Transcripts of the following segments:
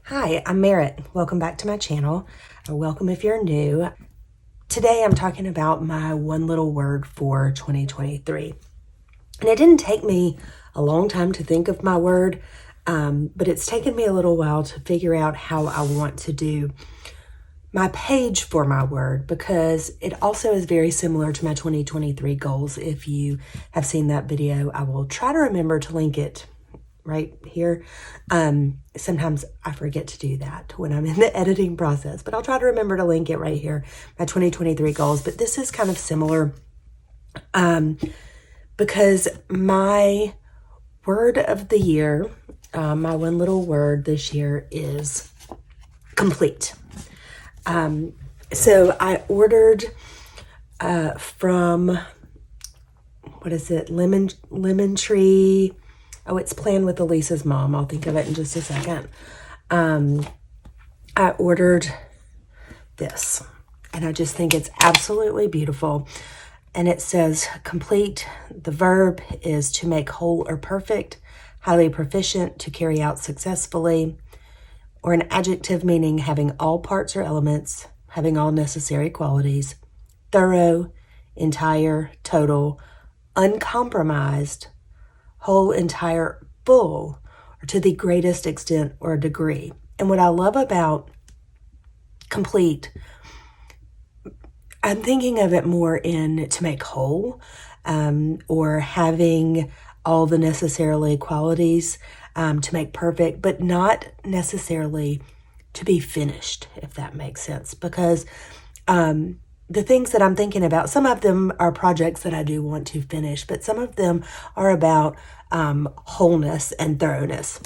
Hi, I'm Merritt. Welcome back to my channel, or welcome if you're new. Today I'm talking about my one little word for 2023. And it didn't take me a long time to think of my word, but it's taken me a little while to figure out how I want to do my page for my word, because it also is very similar to my 2023 goals. If you have seen that video, I will try to remember to link it right here. Sometimes I forget to do that when I'm in the editing process, but I'll try to remember to link it right here, my 2023 goals. But this is kind of similar because my word of the year, my one little word this year is complete. So I ordered from, what is it, Lemon Tree. Oh, it's Plan with Elisa's Mom. I'll think of it in just a second. I ordered this, and I just think it's absolutely beautiful. And it says complete. The verb is to make whole or perfect, highly proficient, to carry out successfully, or an adjective meaning having all parts or elements, having all necessary qualities, thorough, entire, total, uncompromised, whole, entire, full, or to the greatest extent or degree. And what I love about complete, I'm thinking of it more in to make whole, or having all the necessarily qualities to make perfect, but not necessarily to be finished, if that makes sense. Because the things that I'm thinking about, some of them are projects that I do want to finish, but some of them are about wholeness and thoroughness.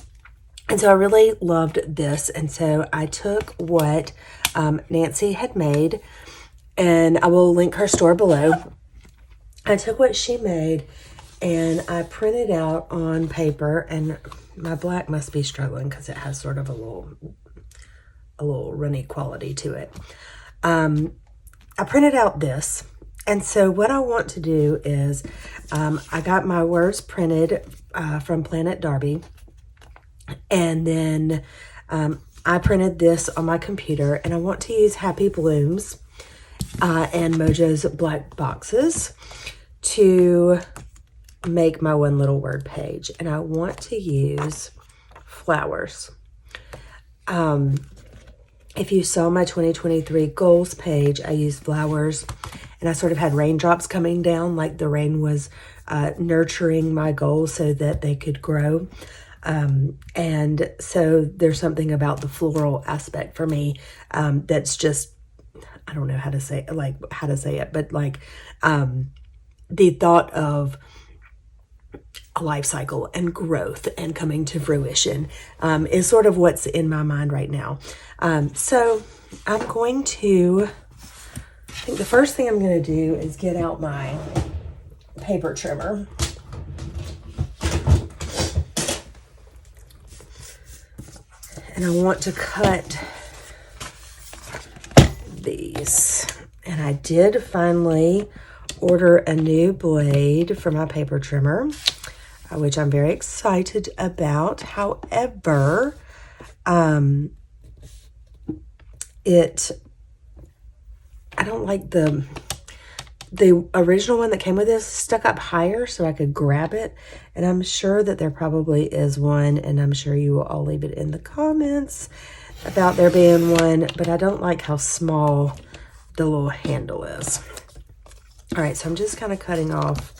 And so I really loved this. And so I took what Nancy had made, and I will link her store below. I took what she made and I printed out on paper, and my black must be struggling because it has sort of a little runny quality to it. I printed out this, and so what I want to do is I got my words printed from Planet Darby, and then I printed this on my computer, and I want to use Happy Blooms and Mojo's Black Boxes to make my one little word page. And I want to use flowers. If you saw my 2023 goals page, I used flowers, and I sort of had raindrops coming down, like the rain was nurturing my goals so that they could grow. And so there's something about the floral aspect for me that's just, I don't know how to say it, but like the thought of a life cycle and growth and coming to fruition is sort of what's in my mind right now. So I'm going to, I think the first thing I'm going to do is get out my paper trimmer. And I want to cut these. And I did finally order a new blade for my paper trimmer, which I'm very excited about. However, I don't like the original one that came with this stuck up higher so I could grab it. And I'm sure that there probably is one, and I'm sure you will all leave it in the comments about there being one, but I don't like how small the little handle is. All right, so I'm just kind of cutting off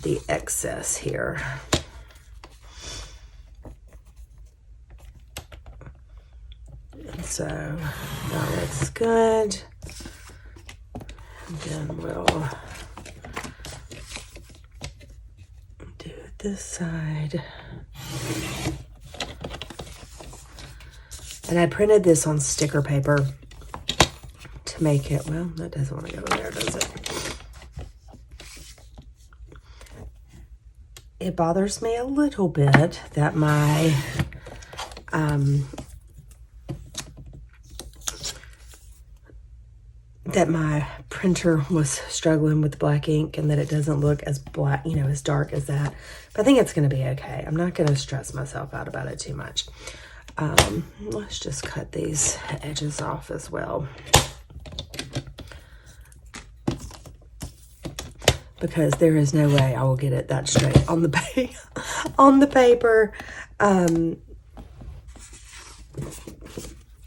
the excess here. And so that looks good. And then we'll do this side. And I printed this on sticker paper to make it, well, that doesn't want to go in there, does it? It bothers me a little bit that my printer was struggling with black ink, and that it doesn't look as black, as dark as that. But I think it's going to be okay. I'm not going to stress myself out about it too much. Let's just cut these edges off as well, because there is no way I will get it that straight on the on the paper.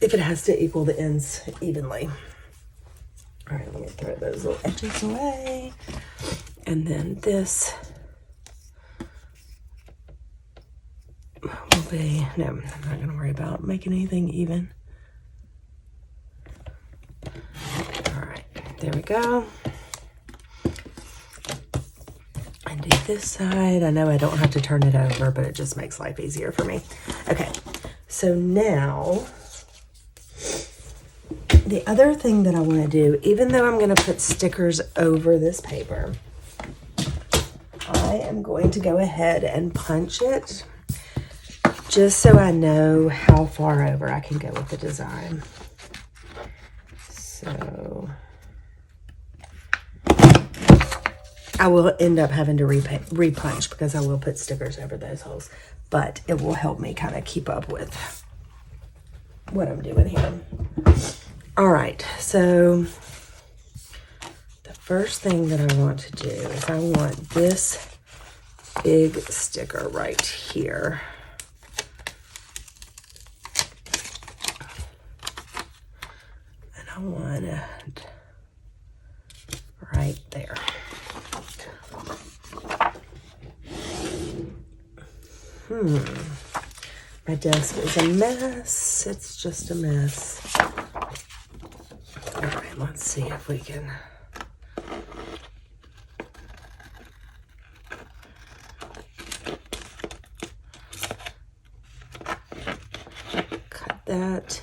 If it has to equal the ends evenly. All right, let me throw those little edges away. And then this will be, no, I'm not gonna worry about making anything even. All right, there we go. And do this side. I know I don't have to turn it over, but it just makes life easier for me. Okay, so now, the other thing that I want to do, even though I'm going to put stickers over this paper, I am going to go ahead and punch it just so I know how far over I can go with the design. So I will end up having to repunch because I will put stickers over those holes, but it will help me kind of keep up with what I'm doing here. All right, so the first thing that I want to do is I want this big sticker right here. And I want it right there. My desk is a mess. It's just a mess. All right, let's see if we can cut that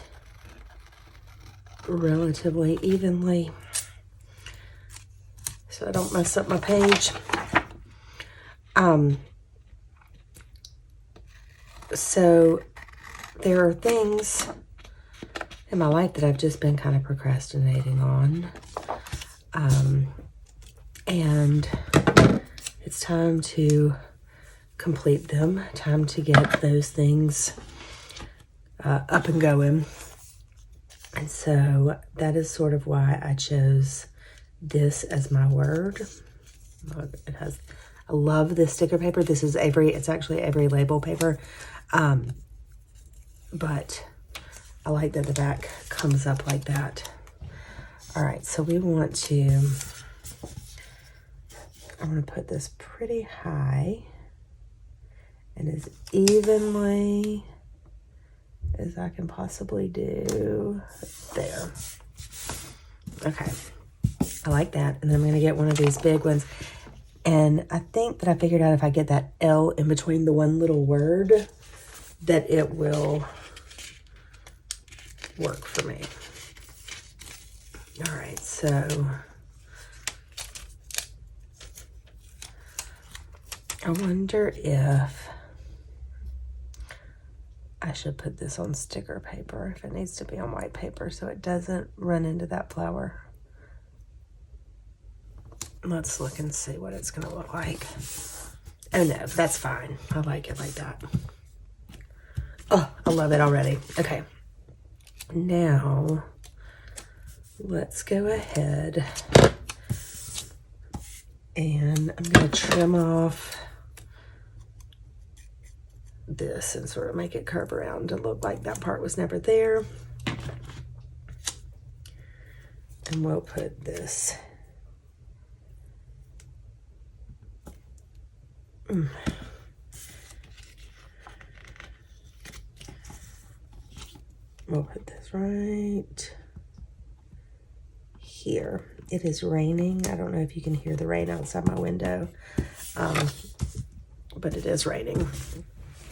relatively evenly so I don't mess up my page. So there are things in my life that I've just been kind of procrastinating on. And it's time to complete them, time to get those things up and going. And so that is sort of why I chose this as my word. It has, I love this sticker paper. This is Avery, it's actually Avery label paper. But I like that the back comes up like that. All right, so we want to, I'm going to put this pretty high and as evenly as I can possibly do there. Okay, I like that. And then I'm going to get one of these big ones. And I think that I figured out if I get that L in between the one little word, that it will work for me. All right, so I wonder if I should put this on sticker paper, if it needs to be on white paper so it doesn't run into that flower. Let's look and see what it's gonna look like. Oh no, that's fine. I like it like that. Oh, I love it already. Okay. Now, let's go ahead and I'm going to trim off this and sort of make it curve around to look like that part was never there. And we'll put this we'll put this right here. It is raining. I don't know if you can hear the rain outside my window, but it is raining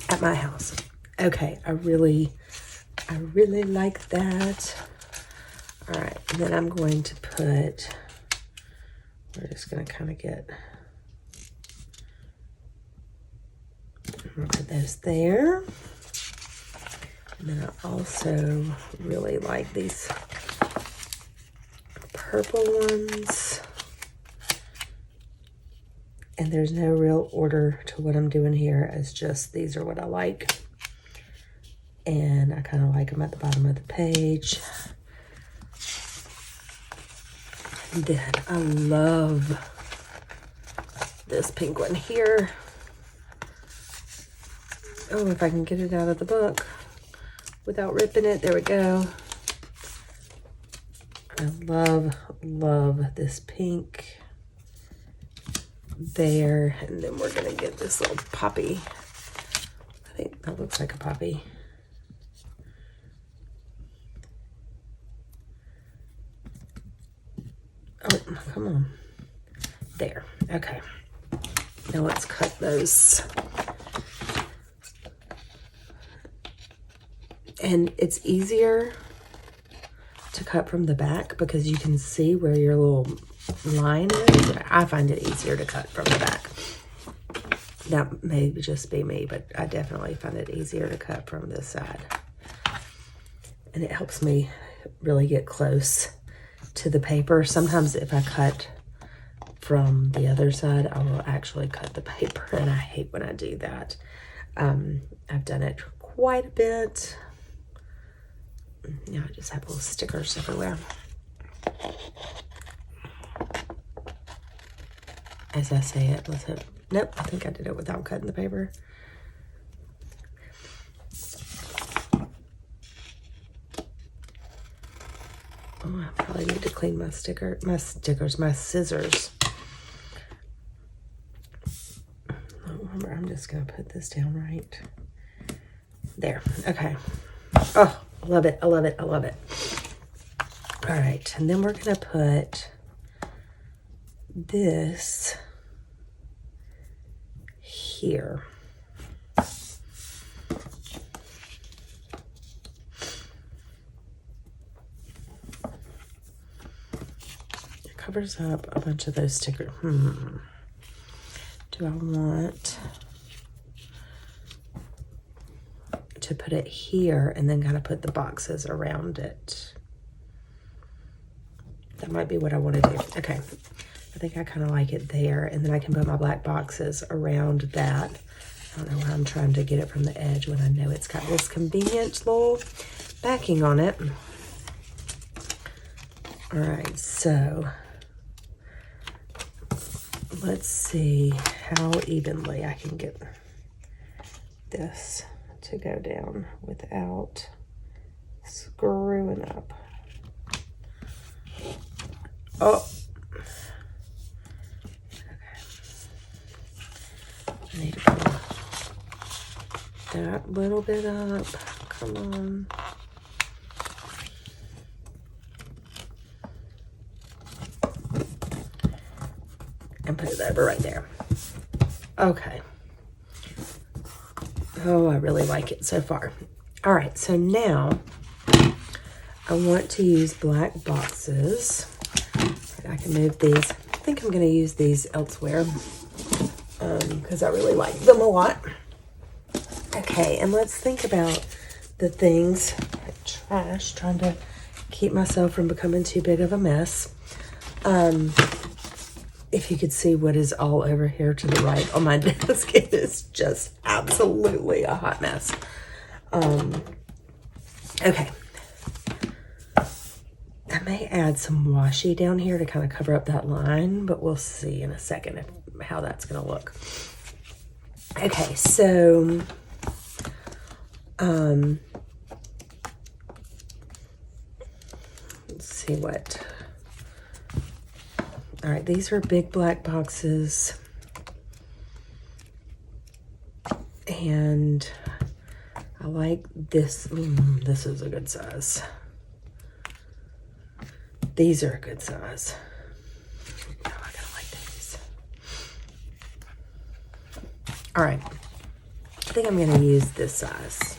at my house. Okay, I really like that. All right, and then I'm going to put, we're just gonna kind of get, I'm gonna put those there. And then I also really like these purple ones. And there's no real order to what I'm doing here. It's just these are what I like. And I kind of like them at the bottom of the page. And then I love this pink one here. Oh, if I can get it out of the book without ripping it. There we go. I love this pink there. And then we're going to get this little poppy. I think that looks like a poppy. Oh, come on. There. Okay. Now let's cut those. And it's easier to cut from the back because you can see where your little line is. I find it easier to cut from the back. That may just be me, but I definitely find it easier to cut from this side. And it helps me really get close to the paper. Sometimes if I cut from the other side, I will actually cut the paper, and I hate when I do that. I've done it quite a bit. Yeah, I just have little stickers everywhere. As I say it, was it? Nope, I think I did it without cutting the paper. Oh, I probably need to clean my scissors. Remember, I'm just gonna put this down right there. Okay. Oh, I love it. I love it. I love it. All right, and then we're gonna put this here. It covers up a bunch of those stickers. Do I want to put it here and then kind of put the boxes around it? That might be what I want to do. Okay. I think I kind of like it there. And then I can put my black boxes around that. I don't know why I'm trying to get it from the edge when I know it's got this convenient little backing on it. All right, so let's see how evenly I can get this to go down without screwing up. Oh, okay. I need to pull that little bit up. Come on. And put it over right there. Okay. Oh, I really like it so far. All right, so now I want to use black boxes. I can move these. I think I'm going to use these elsewhere because I really like them a lot. Okay, and let's think about the things like trash, trying to keep myself from becoming too big of a mess. If you could see what is all over here to the right on my desk, it is just absolutely a hot mess. Okay. I may add some washi down here to kind of cover up that line, but we'll see in a second how that's going to look. Okay, so let's see what. All right, these are big black boxes. And I like this. This is a good size. These are a good size. Oh, I kind of like these. All right. I think I'm going to use this size.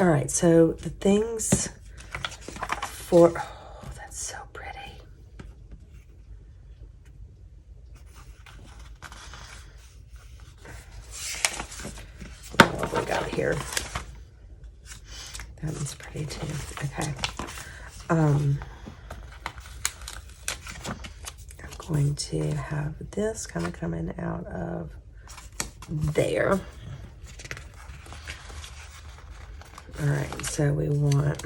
All right, so the things for... Oh, that's so pretty. What we got here? That one's pretty too. Okay. I'm going to have this kind of coming out of there. All right, so we want...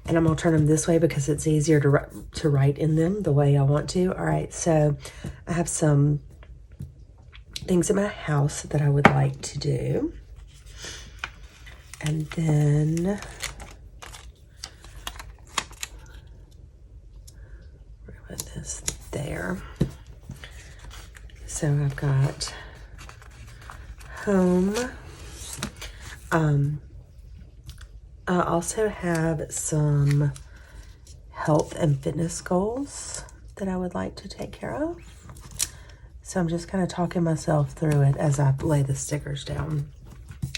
And I'm going to turn them this way because it's easier to write in them the way I want to. All right, so I have some things in my house that I would like to do. And then we're going to put this there. So I've got home. I also have some health and fitness goals that I would like to take care of. So I'm just kind of talking myself through it as I lay the stickers down.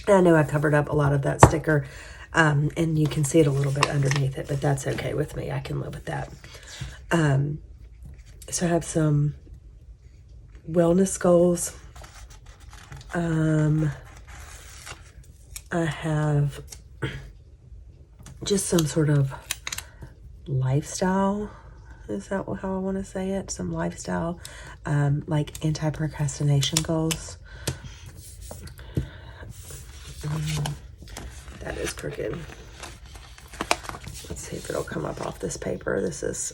And I know I covered up a lot of that sticker, and you can see it a little bit underneath it, but that's okay with me. I can live with that. So I have some wellness goals. I have just some sort of lifestyle. Is that how I want to say it? Some lifestyle, like anti-procrastination goals. That is crooked. Let's see if it'll come up off this paper. This is,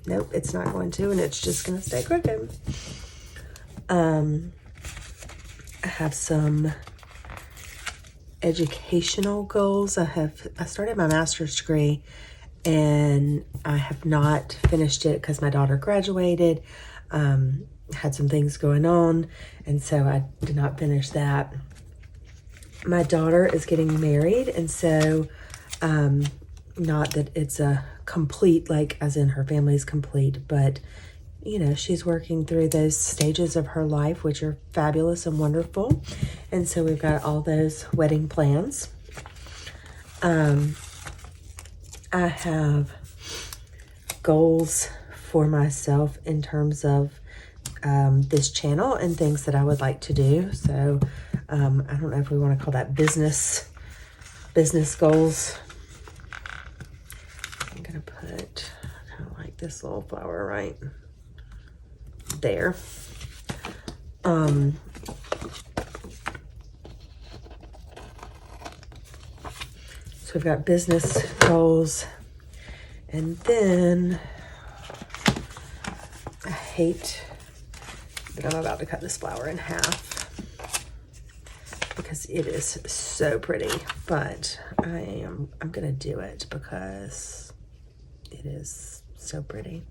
nope, it's not going to, and it's just going to stay crooked. I have some educational goals. I started my master's degree and I have not finished it because my daughter graduated, had some things going on, and so I did not finish that. My daughter is getting married, and so not that it's a complete, like as in her family's complete, but you know, she's working through those stages of her life, which are fabulous and wonderful. And so we've got all those wedding plans. I have goals for myself in terms of this channel and things that I would like to do. So I don't know if we want to call that business goals. I'm going to put kind of like this little flower right there. So we've got business goals, and then I hate that I'm about to cut this flower in half because it is so pretty, but I'm gonna do it because it is so pretty.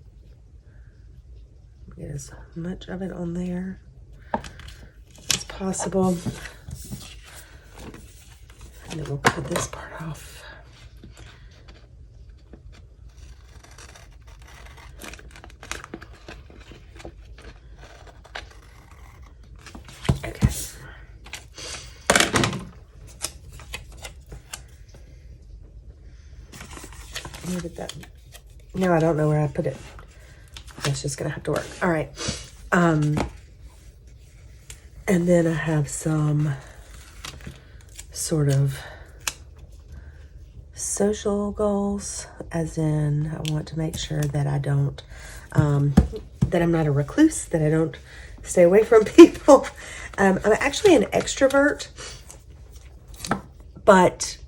Get as much of it on there as possible. And then we'll cut this part off. Okay. Where did that? No, I don't know where I put it. That's just gonna have to work. All right. And then I have some sort of social goals, as in I want to make sure that I don't, that I'm not a recluse, that I don't stay away from people. I'm actually an extrovert, but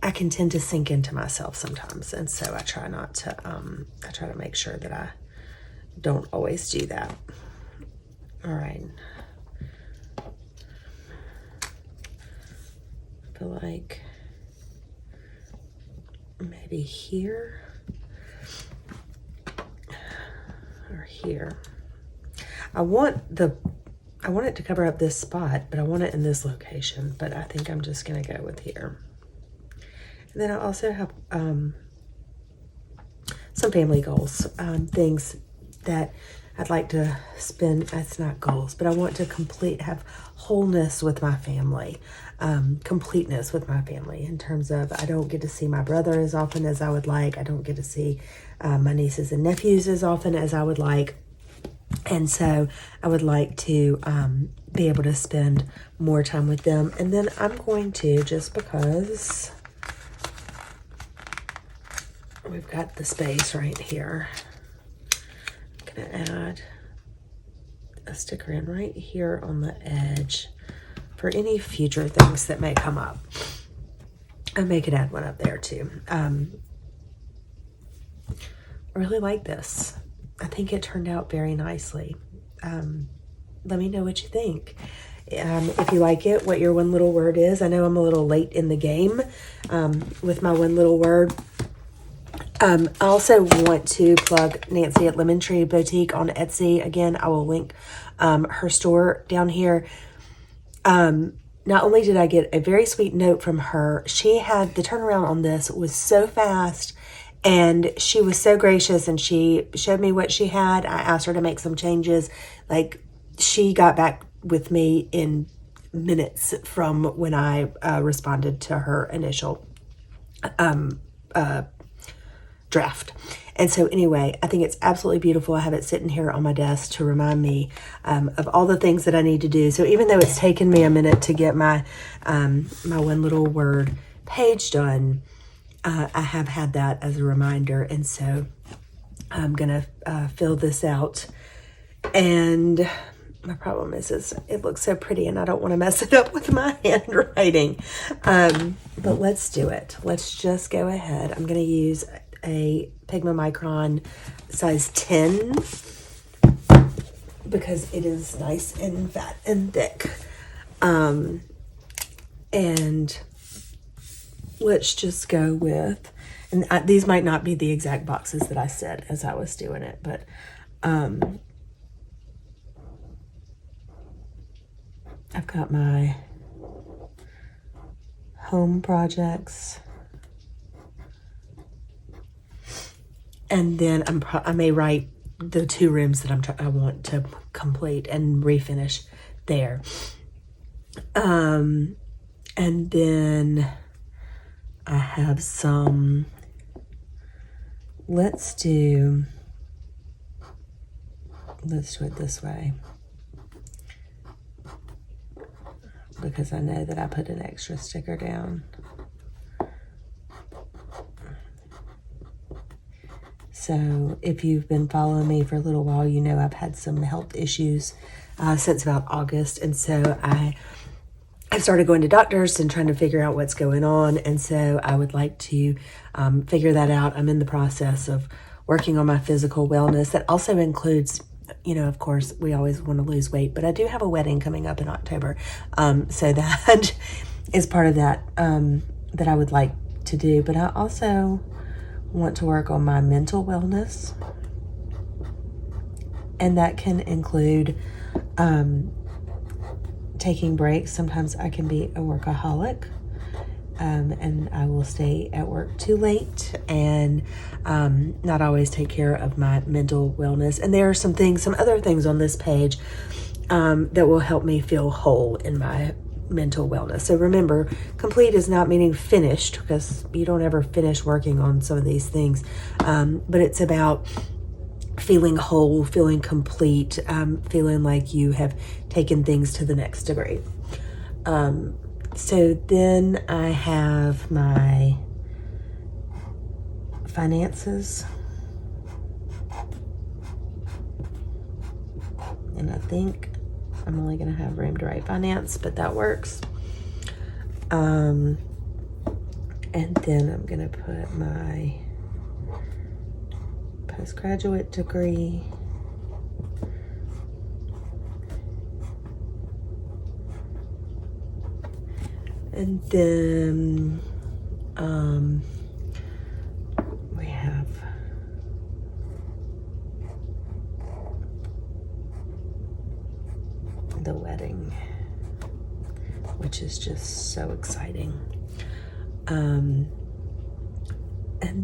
I can tend to sink into myself sometimes. And so I try not to, I try to make sure that I don't always do that. All right. I feel like maybe here or here. I want it to cover up this spot, but I want it in this location, but I think I'm just going to go with here. And then I also have some family goals, things that I'd like to spend. That's not goals, but I want to have wholeness with my family, completeness with my family in terms of I don't get to see my brother as often as I would like. I don't get to see my nieces and nephews as often as I would like. And so I would like to be able to spend more time with them. And then I'm going to, just because we've got the space right here, I'm gonna add a sticker in right here on the edge for any future things that may come up. I may could add one up there too. I really like this. I think it turned out very nicely. Let me know what you think. If you like it, what your one little word is. I know I'm a little late in the game with my one little word. I also want to plug Nancy at Lemon Tree Boutique on Etsy. Again, I will link her store down here. Not only did I get a very sweet note from her, she had the turnaround on this was so fast, and she was so gracious, and she showed me what she had. I asked her to make some changes. Like, she got back with me in minutes from when I responded to her initial draft. And so anyway, I think it's absolutely beautiful. I have it sitting here on my desk to remind me of all the things that I need to do. So even though it's taken me a minute to get my my one little word page done, I have had that as a reminder. And so I'm gonna fill this out. And my problem is it looks so pretty, and I don't want to mess it up with my handwriting. But let's do it. Let's just go ahead. I'm gonna use a Pigma Micron size 10 because it is nice and fat and thick. And let's just go with, and these might not be the exact boxes that I said as I was doing it, but I've got my home projects. And then I may write the 2 rooms that I want to complete and refinish there. And then I have some, let's do it this way, because I know that I put an extra sticker down. So if you've been following me for a little while, you know I've had some health issues since about August. And so I started going to doctors and trying to figure out what's going on. And so I would like to figure that out. I'm in the process of working on my physical wellness. That also includes, you know, of course, we always want to lose weight, but I do have a wedding coming up in October. So that is part of that that I would like to do. But I also want to work on my mental wellness, and that can include taking breaks. Sometimes I can be a workaholic, and I will stay at work too late and not always take care of my mental wellness. And there are some other things on this page that will help me feel whole in my mental wellness. So remember, complete is not meaning finished, because you don't ever finish working on some of these things. But it's about feeling whole, feeling complete, feeling like you have taken things to the next degree. So then I have my finances. And I think I'm only going to have room to write finance, but that works. And then I'm going to put my postgraduate degree. And then we have the wedding, which is just so exciting. And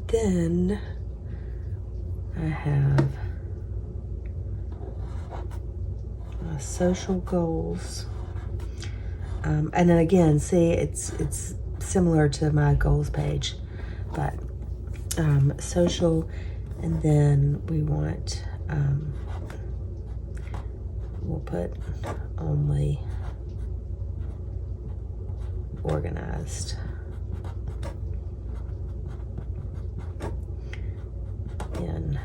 then I have my social goals. And then again, see, it's similar to my goals page, but social, and then we want, we'll put only organized. In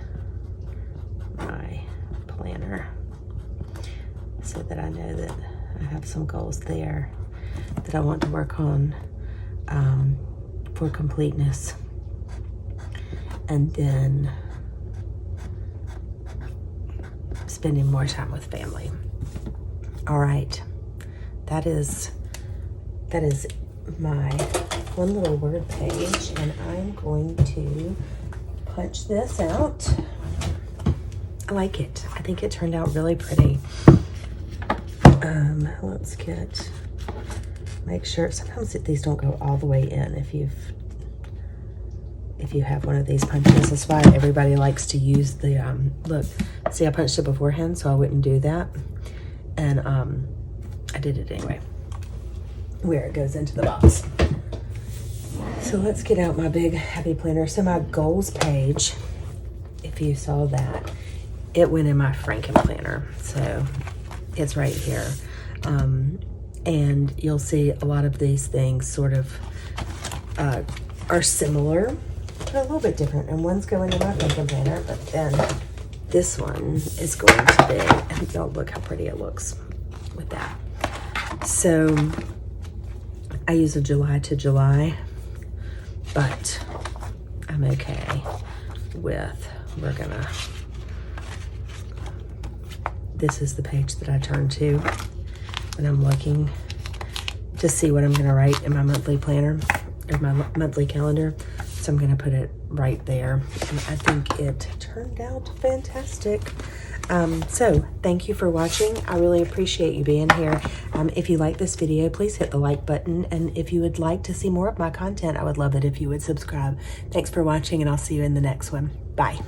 my so that I know that I have some goals there that I want to work on for completeness. And then spending more time with family. All right, that is my one little word page, and I'm going to punch this out. I like it. I think it turned out really pretty. Let's make sure, sometimes these don't go all the way in if you have one of these punches. That's why everybody likes to use the, look, see, I punched it beforehand, so I wouldn't do that. And I did it anyway, where it goes into the box. So let's get out my big happy planner. So my goals page, if you saw that, it went in my Franken planner. So it's right here. And you'll see a lot of these things sort of are similar, but a little bit different. And one's going in my Franken planner, but then this one is going to be, and oh, look how pretty it looks with that. So I use a July to July, but I'm okay with, this is the page that I turn to when I'm looking to see what I'm gonna write in my monthly planner or my monthly calendar. So I'm gonna put it right there. And I think it turned out fantastic. So thank you for watching. I really appreciate you being here. If you like this video, please hit the like button. And if you would like to see more of my content, I would love it if you would subscribe. Thanks for watching, and I'll see you in the next one. Bye.